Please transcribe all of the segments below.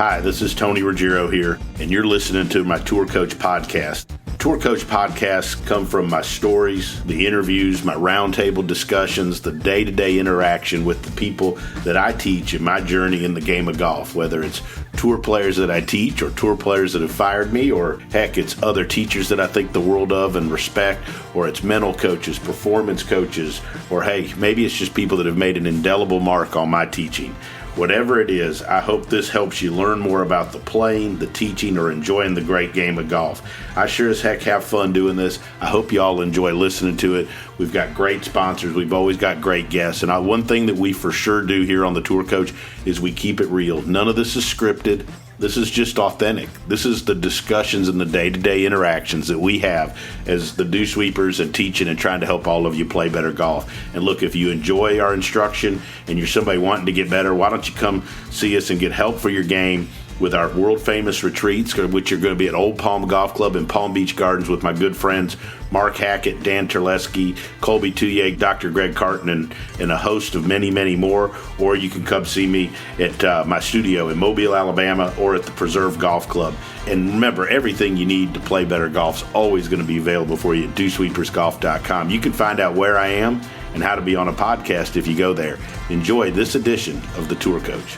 Hi, this is Tony Ruggiero here, and you're listening to my Tour Coach podcast. Tour Coach podcasts come from my stories, the interviews, my roundtable discussions, the day-to-day interaction with the people that I teach in my journey in the game of golf, whether it's tour players that I teach or tour players that have fired me, or heck, it's other teachers that I think the world of and respect, or it's mental coaches, performance coaches, or hey, maybe it's just people that have made an indelible mark on my teaching. Whatever it is, I hope this helps you learn more about the playing, the teaching, or enjoying the great game of golf. I sure as heck have fun doing this. I hope you all enjoy listening to it. We've got great sponsors. We've always got great guests. And one thing that we for sure do here on the Tour Coach is we keep it real. None of this is scripted. This is just authentic. This is the discussions and the day-to-day interactions that we have as the dew sweepers and teaching and trying to help all of you play better golf. And look, if you enjoy our instruction and you're somebody wanting to get better, why don't you come see us and get help for your game with our world-famous retreats, which are going to be at Old Palm Golf Club in Palm Beach Gardens with my good friends Mark Hackett, Dan Terleski, Colby Tuyek, Dr. Greg Carton, and a host of many, many more. Or you can come see me at my studio in Mobile, Alabama, or at the Preserve Golf Club. And remember, everything you need to play better golf is always going to be available for you at dewsweepersgolf.com. You can find out where I am and how to be on a podcast if you go there. Enjoy this edition of the Tour Coach.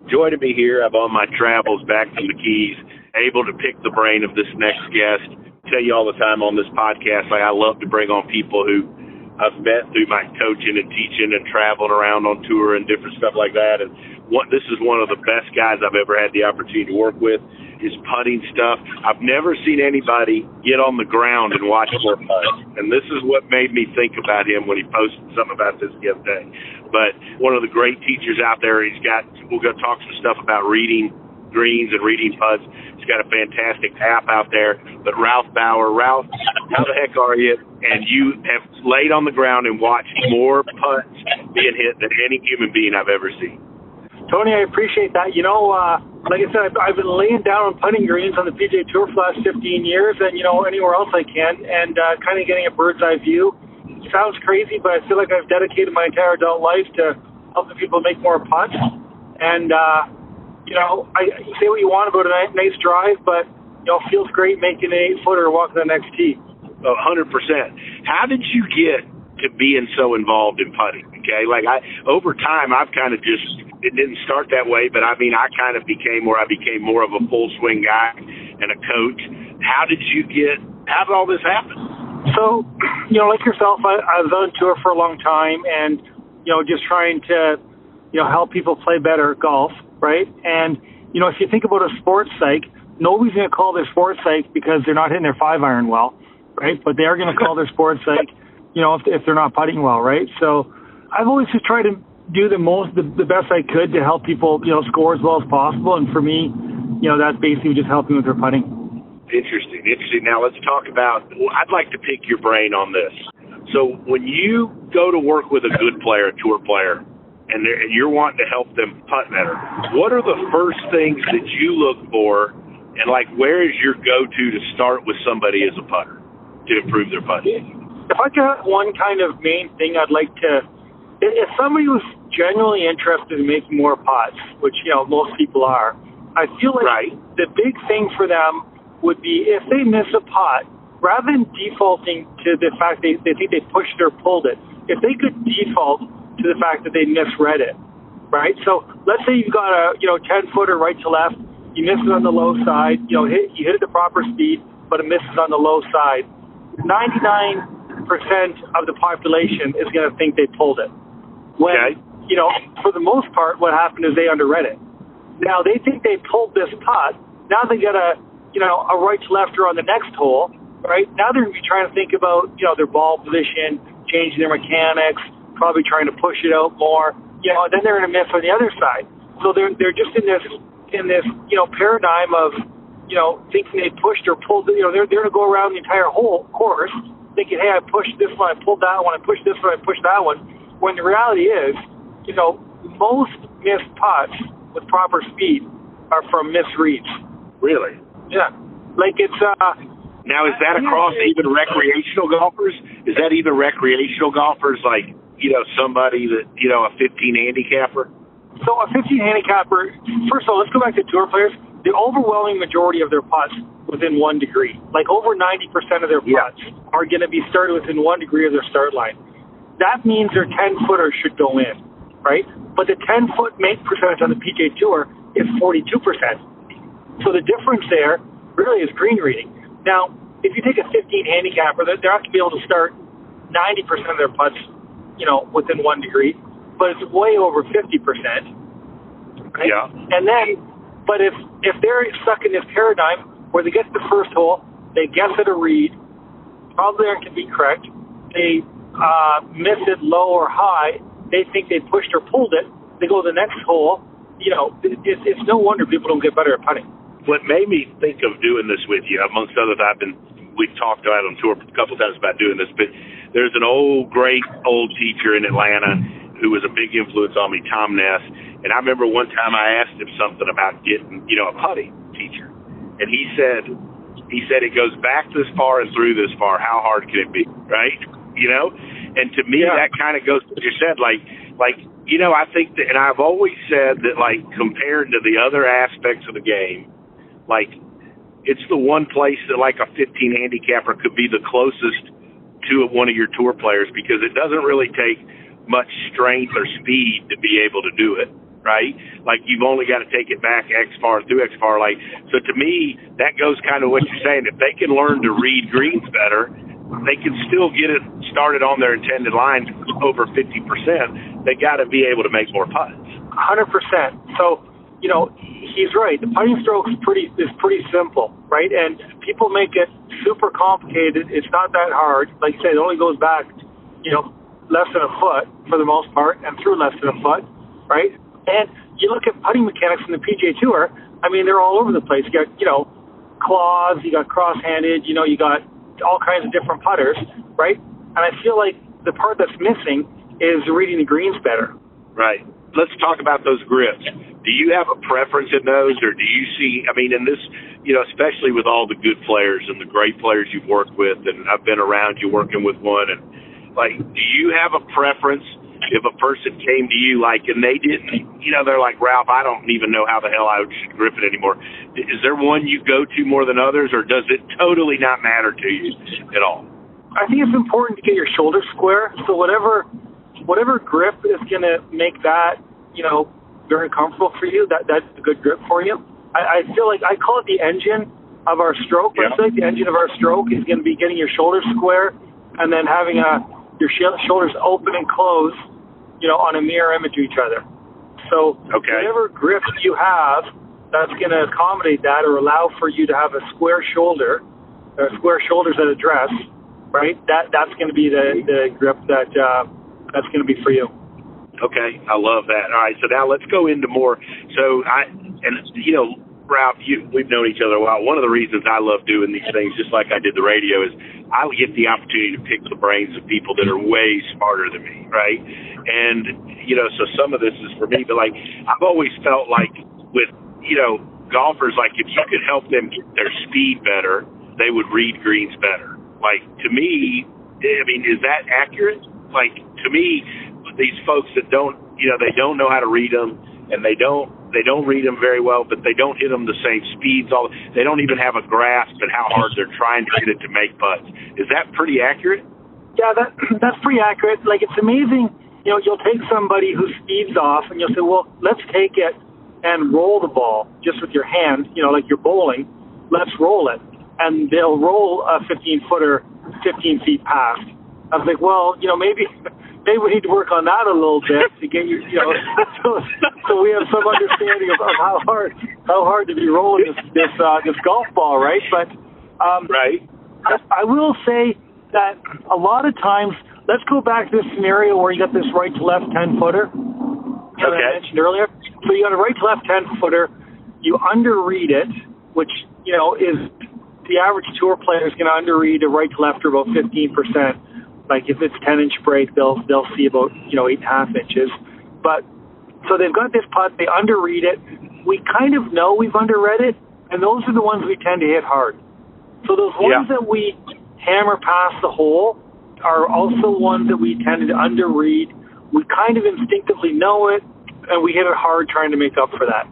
Joy to be here. I'm on my travels back from the Keys, able to pick the brain of this next guest. Tell you all the time on this podcast, I love to bring on people who I've met through my coaching and teaching and traveling around on tour and different stuff like that. And this is one of the best guys I've ever had the opportunity to work with. His putting stuff. I've never seen anybody get on the ground and watch more putts. And this is what made me think about him when he posted something about this the other day. But one of the great teachers out there, we're going to talk some stuff about reading greens and reading putts. He's got a fantastic app out there. But Ralph Bauer, how the heck are you? And you have laid on the ground and watched more putts being hit than any human being I've ever seen. Tony, I appreciate that. Like I said, I've been laying down on putting greens on the PGA Tour for the last 15 years and, anywhere else I can, and kind of getting a bird's eye view. It sounds crazy, but I feel like I've dedicated my entire adult life to helping people make more putts. And, I say what you want about a nice drive, but, it feels great making an 8-footer walking the next tee. 100%. How did you get to being so involved in putting? Okay, over time, I've kind of it didn't start that way, but I kind of became more of a full swing guy and a coach. How did all this happen? So, like yourself, I was on tour for a long time and, just trying to, help people play better golf, right? And, if you think about a sports psych, nobody's going to call their sports psych because they're not hitting their 5-iron well, right? But they are going to call their sports psych, if they're not putting well, right? So I've always just tried to do the best I could to help people, score as well as possible. And for me, that's basically just helping with their putting. Interesting. Now let's talk about, I'd like to pick your brain on this. So when you go to work with a good player, a tour player, and you're wanting to help them putt better, what are the first things that you look for, and where is your go-to to start with somebody as a putter to improve their putting? If I could have one kind of main thing I'd like to, if somebody was genuinely interested in making more putts, which, most people are, I feel like the big thing for them would be if they miss a putt, rather than defaulting to the fact they think they pushed or pulled it, if they could default to the fact that they misread it, right? So let's say you've got a 10-footer right to left, you miss it on the low side, you hit it the proper speed, but it misses on the low side. 99% of the population is going to think they pulled it. When, for the most part, what happened is they underread it. Now they think they pulled this putt. Now they get a right to lefter on the next hole, right? Now they're going to be trying to think about, their ball position, changing their mechanics, probably trying to push it out more, and then they're going to miss on the other side. So they're just in this paradigm of, thinking they pushed or pulled, they're going to go around the entire whole course thinking, hey, I pushed this one, I pulled that one, I pushed this one, I pushed that one. When the reality is, most missed putts with proper speed are from misreads. Really? Yeah. It's Now, is that across even recreational golfers? Is that even recreational golfers, like, somebody that, a 15 handicapper? So a 15 handicapper, first of all, let's go back to tour players. The overwhelming majority of their putts within 1 degree, like over 90% of their putts are going to be started within 1 degree of their start line. That means their 10-footer should go in, right? But the 10-foot make percentage on the PGA Tour is 42%. So the difference there really is green reading. Now, if you take a 15 handicapper, they're not going to be able to start 90% of their putts, within 1 degree, but it's way over 50%. Right? Yeah. And then, but if they're stuck in this paradigm where they get to the first hole, they guess at a read, probably aren't going to be correct, they miss it low or high, they think they pushed or pulled it, they go to the next hole, it's no wonder people don't get better at putting. What made me think of doing this with you, amongst others, we've talked about on tour a couple of times about doing this, but there's an great old teacher in Atlanta who was a big influence on me, Tom Ness, and I remember one time I asked him something about getting, a putting teacher, and he said it goes back this far and through this far, how hard can it be, right? And to me, that kind of goes to what you said, like, I think that, and I've always said that, like, compared to the other aspects of the game, like, it's the one place that, like, a 15 handicapper could be the closest to one of your tour players because it doesn't really take much strength or speed to be able to do it, right? Like, you've only got to take it back X far through X far. Like, so to me, that goes kind of what you're saying. If they can learn to read greens better, they can still get it started on their intended line over 50%. They got to be able to make more putts. 100%. So, he's right. The putting stroke is pretty simple, right? And people make it super complicated. It's not that hard. Like you said, it only goes back, less than a foot for the most part, and through less than a foot, right? And you look at putting mechanics in the PGA Tour. I mean, they're all over the place. You got, claws. You got cross-handed. You got all kinds of different putters, right? And I feel like the part that's missing is reading the greens better. Right. Let's talk about those grips. Do you have a preference in those, or do you see, in this, especially with all the good players and the great players you've worked with, and I've been around you working with one, and, like, do you have a preference if a person came to you, like, and they didn't, they're like, Ralph, I don't even know how the hell I should grip it anymore. Is there one you go to more than others, or does it totally not matter to you at all? I think it's important to get your shoulders square, so whatever grip is going to make that, very comfortable for you, that's a good grip for you. I feel like I call it the engine of our stroke. Yeah. I feel like the engine of our stroke is going to be getting your shoulders square and then having your shoulders open and close, on a mirror image of each other. So whatever grip you have, that's going to accommodate that or allow for you to have a square shoulder, square shoulders at a dress, right? That's going to be the grip that's going to be for you. Okay, I love that. All right, so now let's go into more. So Ralph, we've known each other a while. One of the reasons I love doing these things, just like I did the radio, is I get the opportunity to pick the brains of people that are way smarter than me, right? And, so some of this is for me, but, like, I've always felt like with, golfers, like, if you could help them get their speed better, they would read greens better. Like, to me, is that accurate? Like, to me, these folks that don't know how to read them, and they don't read them very well, but they don't hit them the same speeds. They don't even have a grasp at how hard they're trying to get it to make putts. Is that pretty accurate? Yeah, that's pretty accurate. Like, it's amazing. You'll take somebody who speeds off, and you'll say, well, let's take it and roll the ball just with your hand, like you're bowling. Let's roll it. And they'll roll a 15-footer 15 feet past. I was like, well, maybe we need to work on that a little bit to get you, so we have some understanding of how hard to be rolling this golf ball, right? But right. I will say that a lot of times, let's go back to this scenario where you got this right to left 10-footer that I mentioned earlier. So you got a right to left 10-footer, you underread it, which is the average tour player is going to underread a right to left for about 15%. Like, if it's 10-inch break, they'll see about 8.5 inches. But so they've got this putt, they underread it. We kind of know we've underread it, and those are the ones we tend to hit hard. So those ones that we hammer past the hole are also ones that we tend to underread. We kind of instinctively know it, and we hit it hard trying to make up for that.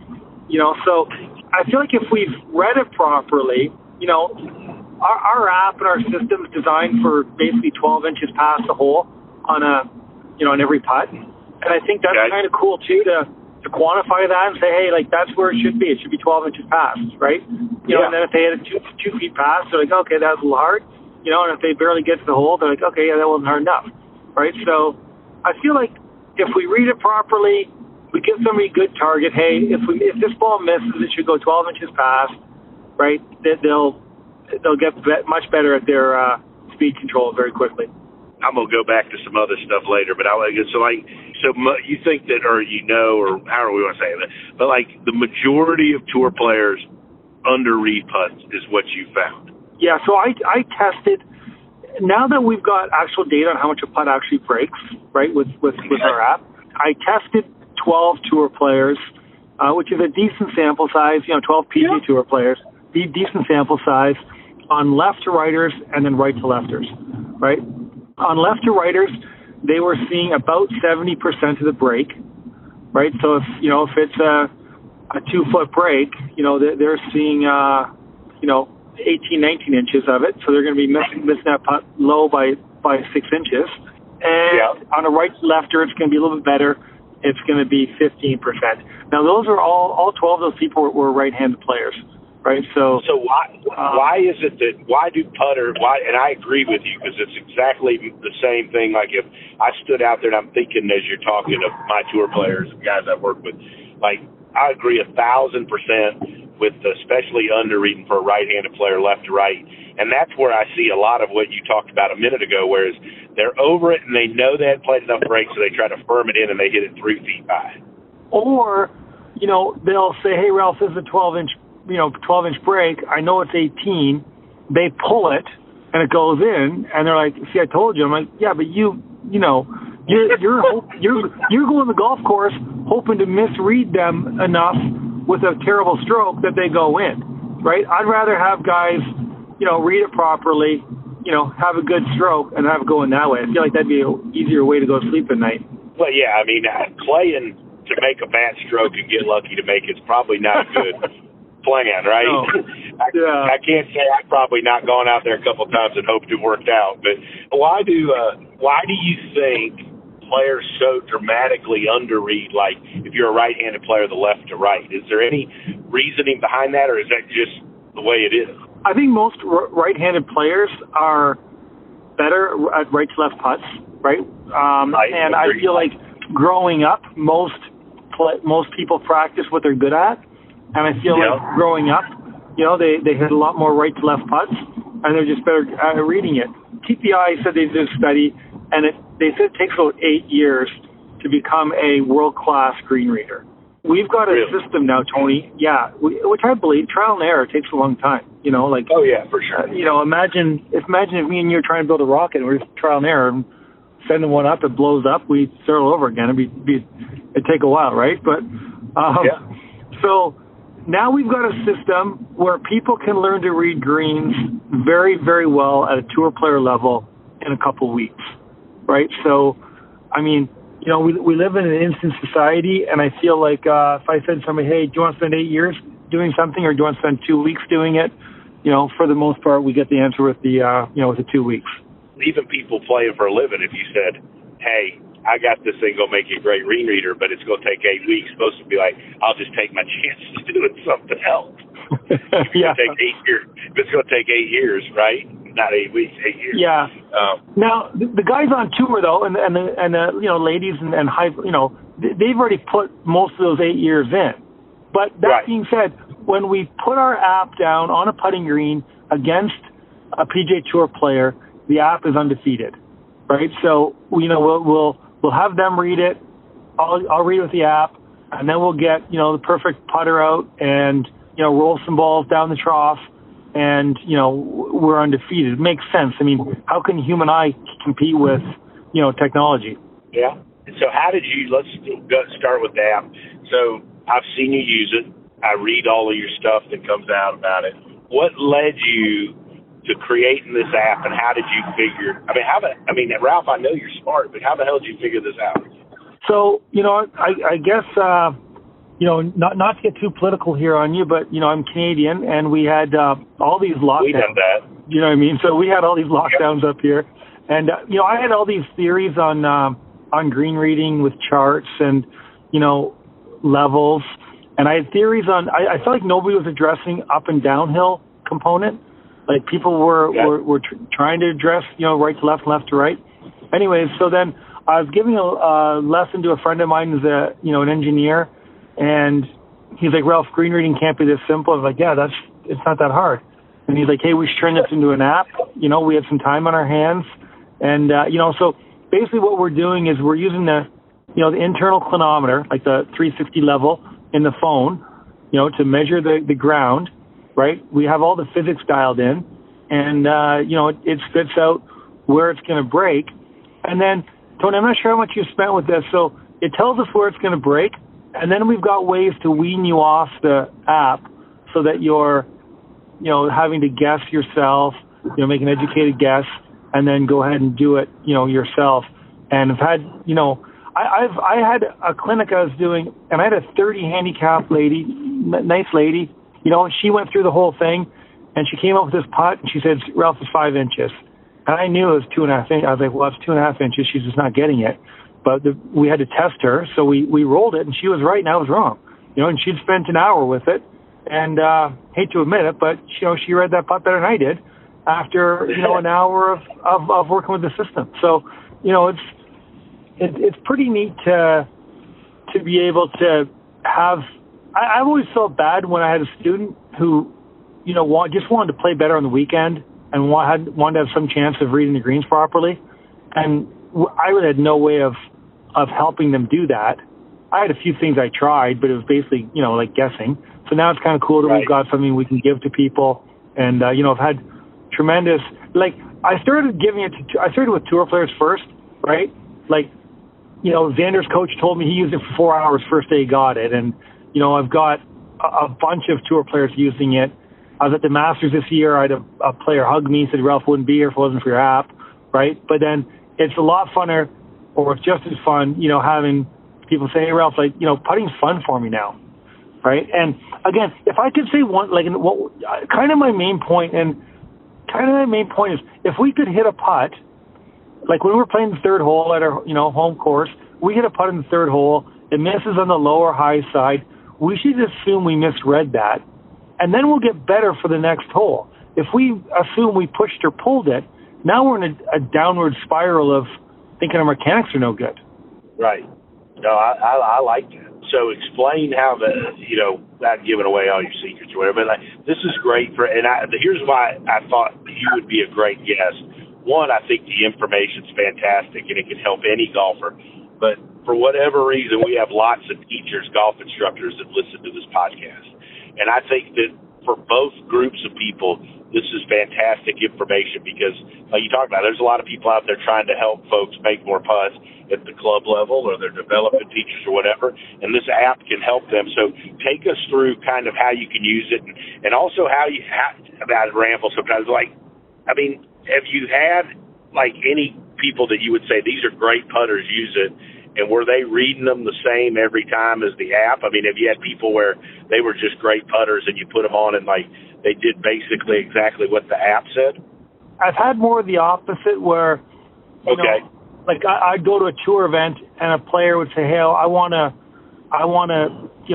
So I feel like if we've read it properly, our app and our system is designed for basically 12 inches past the hole on on every putt. And I think that's kind of cool too to quantify that and say, hey, like that's where it should be. It should be 12 inches past, right? And then if they hit it 2 feet past, they're like, okay, that was a little hard. And if they barely get to the hole, they're like, okay, yeah, that wasn't hard enough, right? So I feel like if we read it properly, we give somebody a good target. Hey, if this ball misses, it should go 12 inches past, right? They'll get much better at their speed control very quickly. I'm gonna go back to some other stuff later, but you think that, or or however we want to say it, but like the majority of tour players underread putts is what you found. Yeah, so I tested. Now that we've got actual data on how much a putt actually breaks, right, with our app, I tested 12 tour players, which is a decent sample size. 12 PGA Tour players, decent sample size on left to righters and then right to lefters, right? On left to righters, they were seeing about 70% of the break, right? So if it's a 2-foot break, they're seeing 18, 19 inches of it, so they're going to be missing that putt low by 6 inches. And on a right to lefter, it's going to be a little bit better. It's going to be 15%. Now, those are all 12 of those people were right-handed players, right? So why is it that and I agree with you because it's exactly the same thing. Like if I stood out there and I'm thinking as you're talking of my tour players, guys I work with, like I agree 1,000% with especially underreading for a right-handed player left to right. And that's where I see a lot of what you talked about a minute ago, whereas they're over it and they know they hadn't played enough breaks, so they try to firm it in and they hit it 3 feet high. Or, they'll say, hey, Ralph, this is a 12-inch break. I know it's 18. They pull it and it goes in, and they're like, see, I told you. I'm like, yeah, but you're going to the golf course hoping to misread them enough with a terrible stroke that they go in, right? I'd rather have guys, read it properly, have a good stroke and have it going that way. I feel like that'd be an easier way to go to sleep at night. Well, yeah, I mean, playing to make a bad stroke and get lucky to make it's probably not a good plan, right? No. I can't say I've probably not gone out there a couple of times and hoped it worked out, but why do you think players so dramatically underread, like if you're a right-handed player, the left to right? Is there any reasoning behind that, or is that just the way it is? I think most right-handed players are better at right to left putts, right? And I feel like growing up, most people practice what they're good at, and I feel like growing up, they hit a lot more right to left putts, and they're just better at reading it. TPI said they did a study, and they said it takes about 8 years to become a world-class green reader. We've got a system now, Tony, which I believe trial and error takes a long time. Oh yeah, for sure. Imagine if me and you are trying to build a rocket and we're just trial and error and sending one up, it blows up, we start all over again. It'd take a while, right? But so now we've got a system where people can learn to read greens very, very well at a tour player level in a couple weeks, right? So, I mean, we live in an instant society, and I feel like if I said to somebody, hey, do you want to spend 8 years doing something, or do you want to spend 2 weeks doing it? For the most part, we get the answer with the 2 weeks. Even people playing for a living, if you said, hey, I got this thing going to make you a great green reader, but it's going to take 8 weeks, supposed to be like, I'll just take my chances doing something else. It's going to take 8 years. It's going to take 8 years, right? Not 8 weeks, 8 years. Yeah. Now the guys on tour though, and the ladies and high, they've already put most of those 8 years in. But that being said, when we put our app down on a putting green against a PGA Tour player, the app is undefeated, right? So we'll have them read it. I'll read it with the app, and then we'll get the perfect putter out and roll some balls down the trough. And, we're undefeated. It makes sense. I mean, how can human eye compete with, technology? Yeah. So how did you, let's start with the app. So I've seen you use it. I read all of your stuff that comes out about it. What led you to creating this app, and how did you figure? Ralph, I know you're smart, but how the hell did you figure this out? So, I guess, not to get too political here on you, but, I'm Canadian, and we had all these lockdowns. We done that. You know what I mean? So we had all these lockdowns up here. And, I had all these theories on green reading with charts and, levels. And I had theories on, I felt like nobody was addressing up and downhill component. Like people were trying to address, right to left, left to right. Anyways, so then I was giving a lesson to a friend of mine who's an engineer, and he's like, Ralph, green reading can't be this simple. I was like, yeah, it's not that hard. And he's like, hey, we should turn this into an app. We had some time on our hands. And, so basically what we're doing is we're using the internal clinometer, like the 360 level in the phone, to measure the ground, right? We have all the physics dialed in, and, it spits out where it's going to break. And then, Tony, I'm not sure how much you spent with this. So it tells us where it's going to break. And then we've got ways to wean you off the app so that you're, having to guess yourself, make an educated guess, and then go ahead and do it, yourself. And I've had, I had a clinic I was doing, and I had a 30 handicap lady, nice lady, and she went through the whole thing, and she came up with this putt, and she said, Ralph, is 5 inches. And I knew it was 2.5 inches. I was like, well, it's 2.5 inches. She's just not getting it. But we had to test her, so we rolled it, and she was right, and I was wrong. And she'd spent an hour with it, and hate to admit it, but she read that putt better than I did after an hour of working with the system. So it's pretty neat to be able to have. I've always felt bad when I had a student who just wanted to play better on the weekend and wanted to have some chance of reading the greens properly, and I really had no way of helping them do that. I had a few things I tried, but it was basically, like guessing. So now it's kind of cool that We've got something we can give to people. And, I've had tremendous, I started with tour players first, right? Xander's coach told me he used it for 4 hours first day he got it. And, I've got a bunch of tour players using it. I was at the Masters this year. I had a player hug me, said, Ralph wouldn't be here if it wasn't for your app, right? But then it's a lot funner, or it's just as fun, having people say, hey, Ralph, putting's fun for me now, right? And again, if I could say one, my main point is if we could hit a putt, like when we were playing the third hole at our, home course, we hit a putt in the third hole, it misses on the lower high side, we should assume we misread that, and then we'll get better for the next hole. If we assume we pushed or pulled it, now we're in a downward spiral of thinking our mechanics are no good. Right. No, I like that. So explain how without giving away all your secrets or whatever, but this is great here's why I thought you would be a great guest. One, I think the information's fantastic and it can help any golfer. But for whatever reason, we have lots of teachers, golf instructors that listen to this podcast. And I think that for both groups of people, this is fantastic information because, like you talked about, there's a lot of people out there trying to help folks make more putts at the club level or they're development teachers or whatever, and this app can help them. So take us through kind of how you can use it and also how you about ramble sometimes. Have you had, any people that you would say, these are great putters, use it, and were they reading them the same every time as the app? Have you had people where they were just great putters and you put them on and they did basically exactly what the app said? I've had more of the opposite where, I'd go to a tour event and a player would say, hey, I want to,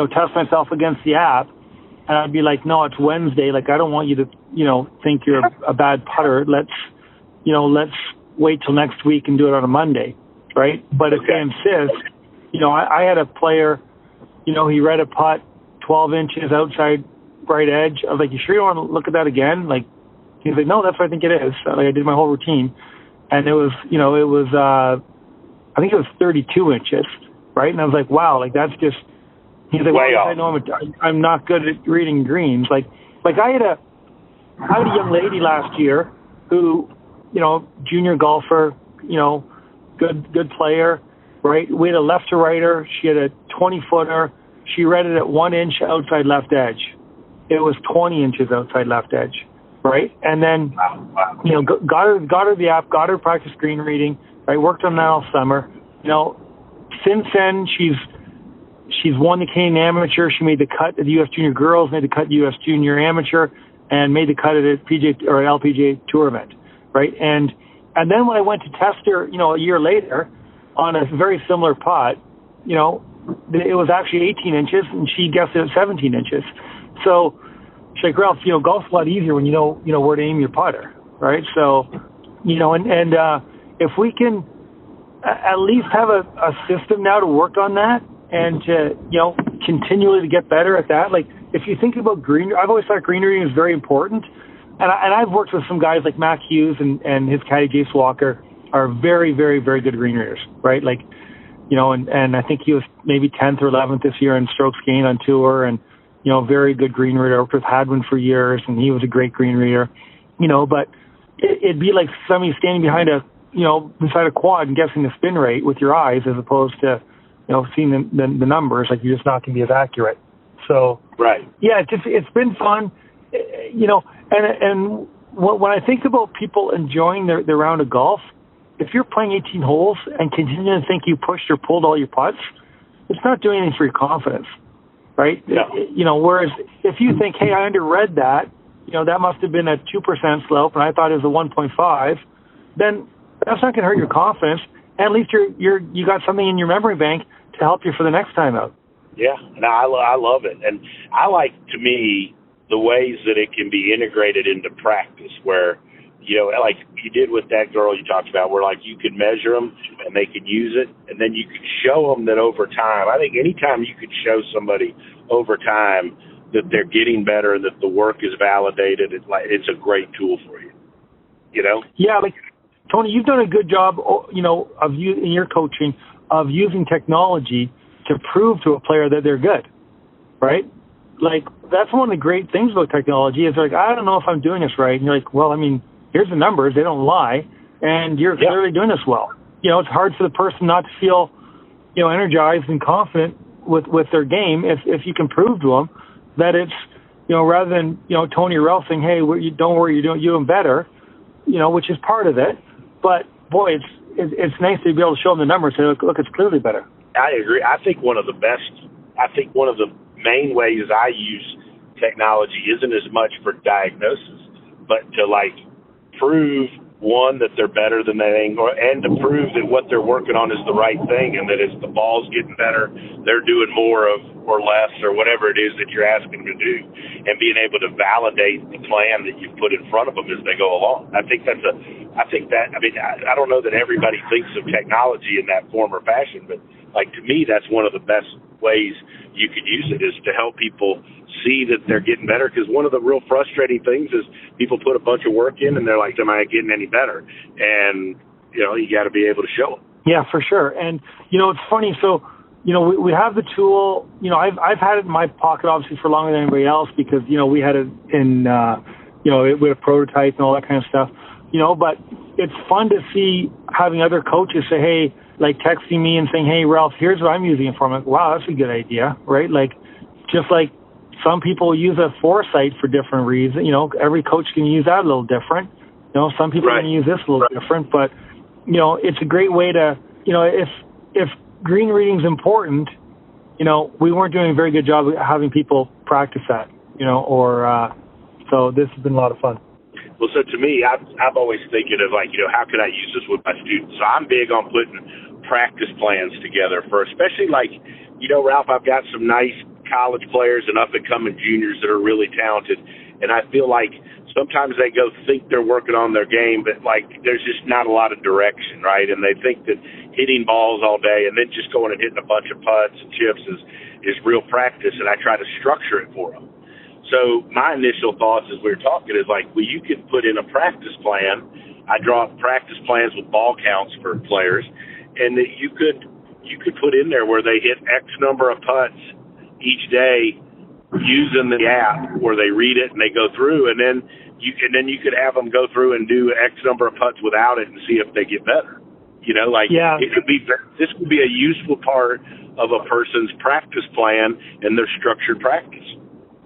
test myself against the app. And I'd be like, no, it's Wednesday. I don't want you to, think you're a bad putter. Let's wait till next week and do it on a Monday. Right. But if they insist, I had a player, he read a putt 12 inches outside right edge. I was like, you sure you want to look at that again? He's like, no, that's what I think it is. I did my whole routine. And it was, I think it was 32 inches. Right. And I was like, wow, that's just, he's like, well, I know I'm not good at reading greens. I had a young lady last year who, junior golfer, good player, right? We had a left to righter. She had a 20-footer. She read it at 1 inch outside left edge. It was 20 inches outside left edge. right? And then, you know, got her the app, got her practice green reading, right? Worked on that all summer. You know, since then, she's won the Canadian Amateur. She made the cut at the U.S. Junior Girls, made the cut at the U.S. Junior Amateur, and made the cut at a PGA or LPGA Tour event, right? And then when I went to test her, you know, a year later on a very similar putt, you know, it was actually 18 inches, and she guessed it at 17 inches. So she's like, Ralph, you know, golf's a lot easier when you know where to aim your putter, right? So, you know, and if we can at least have a system now to work on that and to, you know, continually to get better at that. Like, if you think about I've always thought green reading is very important. And I've worked with some guys like Mac Hughes and his caddy Jace Walker are very, very, very good green readers, right? Like, you know, and I think he was maybe 10th or 11th this year in strokes gained on tour, and, you know, very good green reader. I worked with Hadwin for years, and he was a great green reader, you know, but it'd be like somebody standing behind beside a quad and guessing the spin rate with your eyes as opposed to, you know, seeing the numbers. Like, you're just not going to be as accurate. So, right. Yeah, it's been fun, you know, and when I think about people enjoying their round of golf, if you're playing 18 holes and continue to think you pushed or pulled all your putts, it's not doing anything for your confidence, right? No. You know, whereas if you think, hey, I underread that, you know, that must have been a 2% slope and I thought it was a 1.5, then that's not going to hurt your confidence. And at least you got something in your memory bank to help you for the next time out. Yeah, no, I love it. And I like, to me, the ways that it can be integrated into practice where, you know, like you did with that girl you talked about, where like you could measure them and they could use it, and then you could show them that over time. I think anytime you could show somebody over time that they're getting better, that the work is validated, it's a great tool for you. You know? Yeah, like Tony, you've done a good job, you know, of you in your coaching of using technology to prove to a player that they're good, right? Like, that's one of the great things about technology is like, I don't know if I'm doing this right. And you're like, well, I mean, here's the numbers. They don't lie. And you're clearly doing this well. You know, it's hard for the person not to feel, you know, energized and confident with their game if you can prove to them that it's, you know, rather than, you know, Tony or Ralph saying, hey, don't worry, you're doing better, you know, which is part of it. But, boy, it's nice to be able to show them the numbers and say, look, it's clearly better. I agree. I think one of the main ways I use technology isn't as much for diagnosis, but to, like, prove, one, that they're better than they think, and to prove that what they're working on is the right thing, and that as the ball's getting better, they're doing more of or less or whatever it is that you're asking them to do, and being able to validate the plan that you've put in front of them as they go along. I don't know that everybody thinks of technology in that form or fashion, but like, to me, that's one of the best ways you could use it, is to help people see that they're getting better. Because one of the real frustrating things is people put a bunch of work in and they're like, am I getting any better? And, you know, you got to be able to show them. Yeah, for sure. And, you know, it's funny. So, you know, we have the tool. You know, I've had it in my pocket, obviously, for longer than anybody else because, you know, we had it in, you know, with a prototype and all that kind of stuff, you know, but it's fun to see having other coaches say, hey, like texting me and saying, hey, Ralph, here's what I'm using it for. I'm like, wow, that's a good idea, right? Like, just like some people use a foresight for different reasons. You know, every coach can use that a little different. You know, some people can use this a little different. But, you know, it's a great way to, you know, if green reading's important, you know, we weren't doing a very good job of having people practice that, you know, so this has been a lot of fun. Well, so to me, I'm always thinking of, like, you know, how can I use this with my students? So I'm big on putting practice plans together for, especially like, you know, Ralph, I've got some nice college players and up-and-coming juniors that are really talented, and I feel like sometimes they think they're working on their game, but, like, there's just not a lot of direction, right? And they think that hitting balls all day and then just going and hitting a bunch of putts and chips is real practice, and I try to structure it for them. So my initial thoughts as we were talking is like, well, you could put in a practice plan. I draw up practice plans with ball counts for players, and that you could put in there where they hit X number of putts each day using the app where they read it and they go through, and then you could have them go through and do X number of putts without it and see if they get better. You know, like, this could be a useful part of a person's practice plan and their structured practice.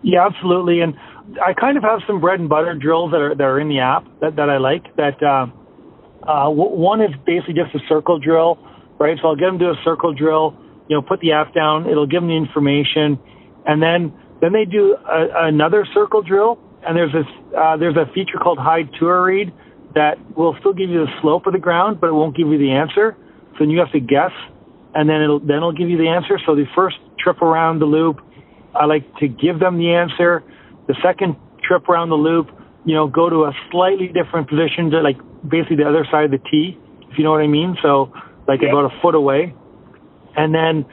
Yeah, absolutely. And I kind of have some bread and butter drills that are in the app that I like. One is basically just a circle drill, right? So I'll get them to do a circle drill, put the app down, it'll give them the information, and then they do another circle drill, and there's a feature called Hide Tour Read that will still give you the slope of the ground, but it won't give you the answer. So then you have to guess, and then it'll give you the answer. So the first trip around the loop, I like to give them the answer. The second trip around the loop, go to a slightly different position to like basically the other side of the tee, if you know what I mean. So like about a foot away, and then,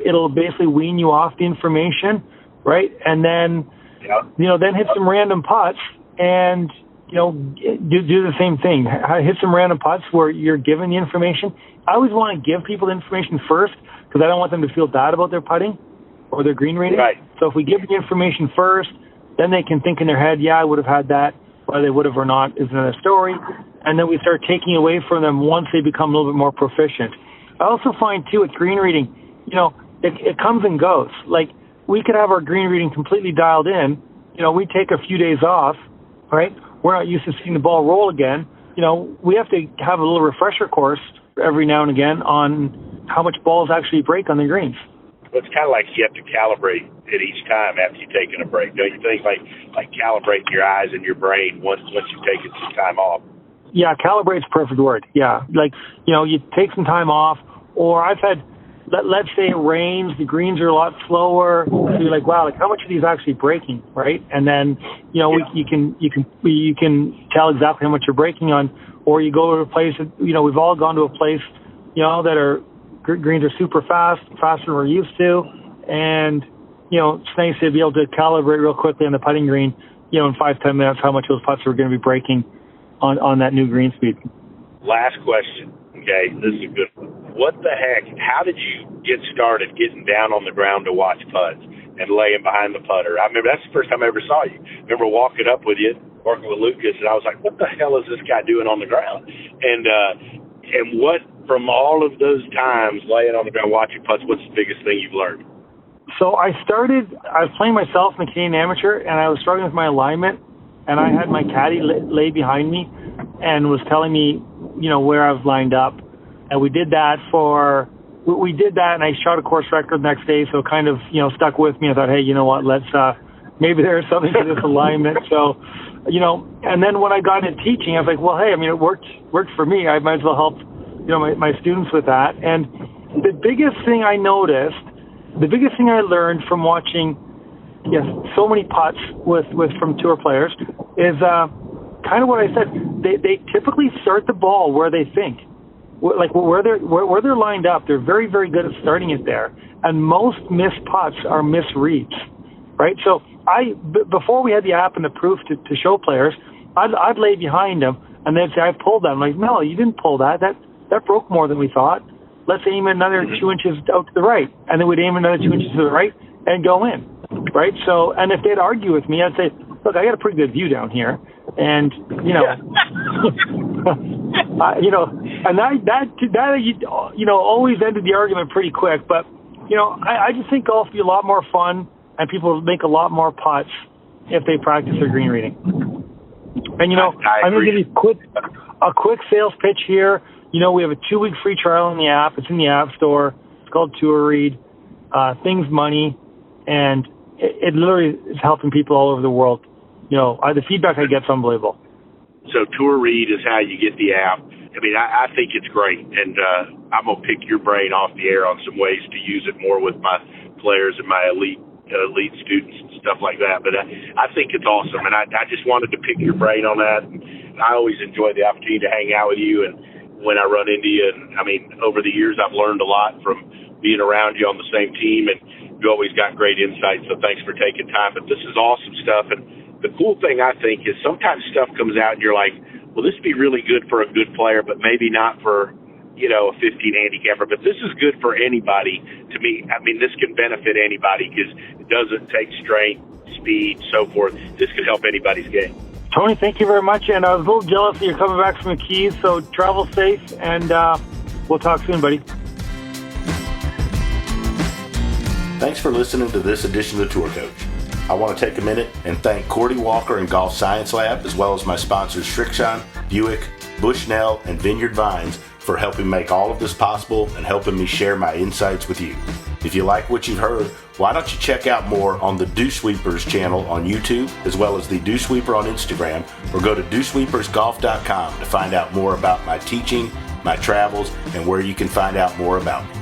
it'll basically wean you off the information, right? And then, then hit some random putts and, do the same thing. Hit some random putts where you're given the information. I always want to give people the information first because I don't want them to feel bad about their putting or their green rating. Right. So if we give them the information first, then they can think in their head, I would have had that. Whether they would have or not is another story. And then we start taking away from them once they become a little bit more proficient. I also find, too, with green reading, it comes and goes. Like, we could have our green reading completely dialed in. We take a few days off, right? We're not used to seeing the ball roll again. We have to have a little refresher course every now and again on how much balls actually break on the greens. Well, it's kind of like you have to calibrate it each time after you've taken a break. Don't you think? Like calibrating your eyes and your brain once you've taken some time off. Yeah, calibrate's a perfect word. Yeah, like, you take some time off, or I've had, let's say it rains, the greens are a lot slower, so you're like, wow, like how much are these actually breaking, right? And then, you can tell exactly how much you're breaking on, or you go to a place that, we've all gone to a place, that are, greens are super fast, faster than we're used to, and, it's nice to be able to calibrate real quickly on the putting green, in 5-10 minutes, how much those putts are going to be breaking on that new green speed. Last question. Okay, this is a good one. What the heck? How did you get started getting down on the ground to watch putts and laying behind the putter? I remember that's the first time I ever saw you. I remember walking up with you, working with Lucas, and I was like, what the hell is this guy doing on the ground? And what, from all of those times laying on the ground watching putts, what's the biggest thing you've learned? So I was playing myself in the Canadian Amateur, and I was struggling with my alignment, and I had my caddy lay behind me and was telling me, where I was lined up. And we did that, and I shot a course record the next day, so it kind of, stuck with me. I thought, hey, you know what, let's, maybe there's something to this alignment. So, and then when I got into teaching, I was like, well, hey, it worked for me. I might as well help, my students with that. And the biggest thing I learned from watching, so many putts from tour players is, kind of what I said. They typically start the ball where they think. Like where they're lined up, they're very, very good at starting it there. And most missed putts are misreads, right? So before we had the app and the proof to show players, I'd lay behind them and they'd say, I pulled that. I'm like, no, you didn't pull that. That broke more than we thought. Let's aim another 2 inches out to the right. And then we'd aim another 2 inches to the right and go in, right? So, and if they'd argue with me, I'd say, look, I got a pretty good view down here. And, and that always ended the argument pretty quick. But, I just think golf would be a lot more fun and people would make a lot more putts if they practice their green reading. And, I'm going to give you a quick sales pitch here. We have a 2-week free trial in the app. It's in the App Store. It's called Tour Read. Things Money. And it literally is helping people all over the world. The feedback I get is unbelievable. So Tour Read is how you get the app. I think it's great, and I'm going to pick your brain off the air on some ways to use it more with my players and my elite students and stuff like that. But I think it's awesome, and I just wanted to pick your brain on that. I always enjoy the opportunity to hang out with you, and when I run into you, and over the years I've learned a lot from being around you on the same team, and you always got great insights, so thanks for taking time. But this is awesome stuff, and the cool thing I think is sometimes stuff comes out and you're like, well, this would be really good for a good player, but maybe not for, a 15 handicapper. But this is good for anybody to me. This can benefit anybody because it doesn't take strength, speed, so forth. This could help anybody's game. Tony, thank you very much. And I was a little jealous that you're coming back from the Keys, so travel safe, and we'll talk soon, buddy. Thanks for listening to this edition of the Tour Coach. I want to take a minute and thank Cordy Walker and Golf Science Lab, as well as my sponsors Shrixon, Buick, Bushnell, and Vineyard Vines for helping make all of this possible and helping me share my insights with you. If you like what you've heard, why don't you check out more on the Dew Sweepers channel on YouTube, as well as the Dew Sweeper on Instagram, or go to dewsweepersgolf.com to find out more about my teaching, my travels, and where you can find out more about me.